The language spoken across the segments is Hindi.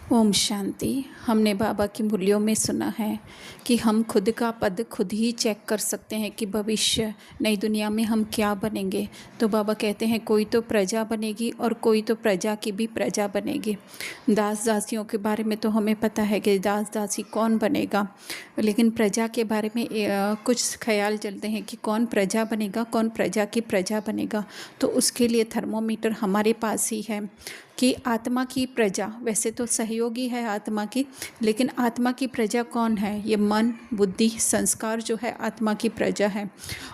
ओम शांति। हमने बाबा की मूल्यों में सुना है कि हम खुद का पद खुद ही चेक कर सकते हैं कि भविष्य नई दुनिया में हम क्या बनेंगे। तो बाबा कहते हैं कोई तो प्रजा बनेगी और कोई तो प्रजा की भी प्रजा बनेगी। दास दासियों के बारे में तो हमें पता है कि दास दासी कौन बनेगा, लेकिन प्रजा के बारे में कुछ ख्याल चलते हैं कि कौन प्रजा बनेगा, कौन प्रजा की प्रजा बनेगा। तो उसके लिए थर्मोमीटर हमारे पास ही है कि आत्मा की प्रजा वैसे तो सहयोगी है आत्मा की, लेकिन आत्मा की प्रजा कौन है? ये मन, बुद्धि, संस्कार जो है आत्मा की प्रजा है।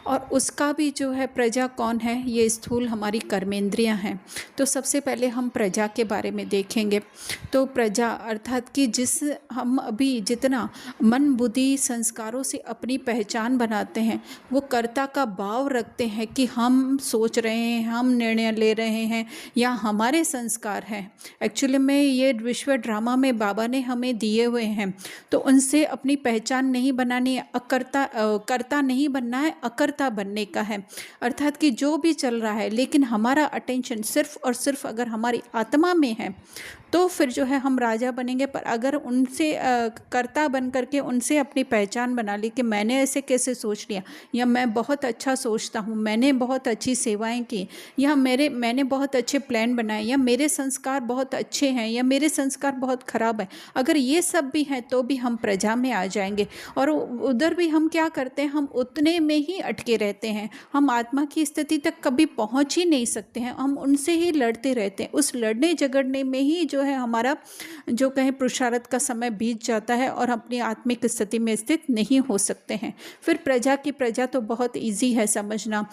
और उसका भी जो है प्रजा कौन है? ये स्थूल हमारी कर्मेंद्रियां हैं। तो सबसे पहले हम प्रजा के बारे में देखेंगे। तो प्रजा अर्थात कि हम अभी जितना मन, बुद्धि, संस्कारों से अपनी पहचान बनाते हैं, वो कर्ता का भाव रखते हैं कि हम सोच रहे हैं, हम निर्णय ले रहे हैं, या हमारे संस्कार है। एक्चुअली में ये विश्व ड्रामा में बाबा ने हमें दिए हुए हैं, तो उनसे अपनी पहचान नहीं बनानी है, कर्ता नहीं बनना है, अकर्ता बनने का है। अर्थात कि जो भी चल रहा है, लेकिन हमारा अटेंशन सिर्फ और सिर्फ अगर हमारी आत्मा में है तो फिर जो है हम राजा बनेंगे। पर अगर उनसे कर्ता बन करके उनसे अपनी पहचान बना ली कि मैंने ऐसे कैसे सोच लिया, या मैं बहुत अच्छा सोचता हूँ, मैंने बहुत अच्छी सेवाएं की, या मैंने बहुत अच्छे प्लान बनाए, या मेरे संस्कार बहुत अच्छे हैं, या मेरे संस्कार बहुत ख़राब हैं, अगर ये सब भी हैं तो भी हम प्रजा में आ जाएंगे। और उधर भी हम क्या करते हैं, हम उतने में ही अटके रहते हैं, हम आत्मा की स्थिति तक कभी पहुँच ही नहीं सकते हैं, हम उनसे ही लड़ते रहते हैं। उस लड़ने झगड़ने में ही जो है हमारा जो कहें पुरुषार्थ का समय बीत जाता है और अपनी आत्मिक स्थिति में स्थित नहीं हो सकते हैं। फिर प्रजा की प्रजा तो बहुत इजी है समझना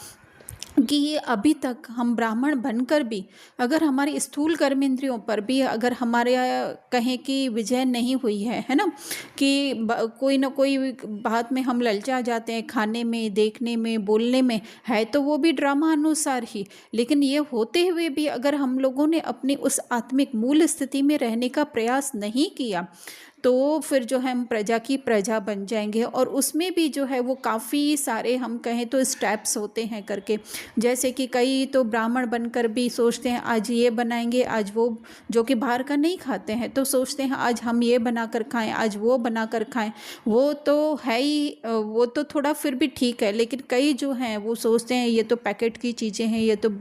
कि ये अभी तक हम ब्राह्मण बनकर भी अगर हमारी स्थूल कर्मेंद्रियों पर भी अगर हमारे कहें कि विजय नहीं हुई है ना, कि कोई ना कोई बात में हम ललचा जाते हैं, खाने में, देखने में, बोलने में, है तो वो भी ड्रामा अनुसार ही। लेकिन ये होते हुए भी अगर हम लोगों ने अपनी उस आत्मिक मूल स्थिति में रहने का प्रयास नहीं किया तो फिर जो है हम प्रजा की प्रजा बन जाएंगे। और उसमें भी जो है वो काफ़ी सारे हम कहें तो स्टेप्स होते हैं करके, जैसे कि कई तो ब्राह्मण बनकर भी सोचते हैं आज ये बनाएंगे, आज वो, जो कि बाहर का नहीं खाते हैं तो सोचते हैं आज हम ये बना कर खाएं, आज वो बना कर खाएं। वो तो है ही, वो तो थोड़ा फिर भी ठीक है, लेकिन कई जो हैं वो सोचते हैं ये तो पैकेट की चीज़ें हैं, ये तो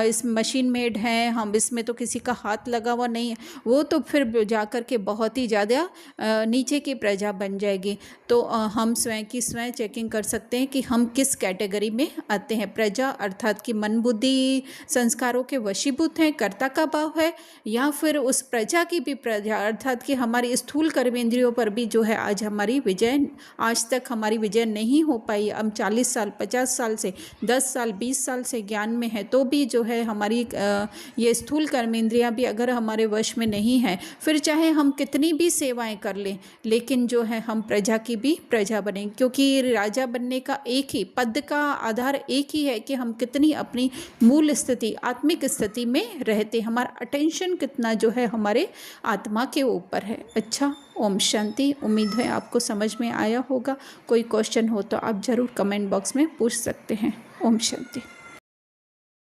इस मशीन मेड हैं, हम इसमें तो किसी का हाथ लगा हुआ नहीं है। वो तो फिर जा कर के बहुत ही ज़्यादा नीचे की प्रजा बन जाएगी। तो हम स्वयं की स्वयं चेकिंग कर सकते हैं कि हम किस कैटेगरी में आते हैं। प्रजा अर्थात कि मन, बुद्धि, संस्कारों के वशीभूत हैं, कर्ता का भाव है, या फिर उस प्रजा की भी प्रजा अर्थात कि हमारी स्थूल कर्मेंद्रियों पर भी जो है आज हमारी विजय, आज तक हमारी विजय नहीं हो पाई। हम 40 साल 50 साल से 10 साल 20 साल से ज्ञान में है तो भी जो है हमारी ये स्थूल कर्मेंद्रियां भी अगर हमारे वश में नहीं है, फिर चाहे हम कितनी भी सेवाएं कर लें, लेकिन जो है हम प्रजा की भी प्रजा बनें। क्योंकि राजा बनने का एक ही पद का आधार एक ही है कि हम कितनी अपनी मूल स्थिति, आत्मिक स्थिति में रहते, हमारा अटेंशन कितना जो है हमारे आत्मा के ऊपर है। अच्छा, ओम शांति। उम्मीद है आपको समझ में आया होगा। कोई क्वेश्चन हो तो आप ज़रूर कमेंट बॉक्स में पूछ सकते हैं। ओम शांति।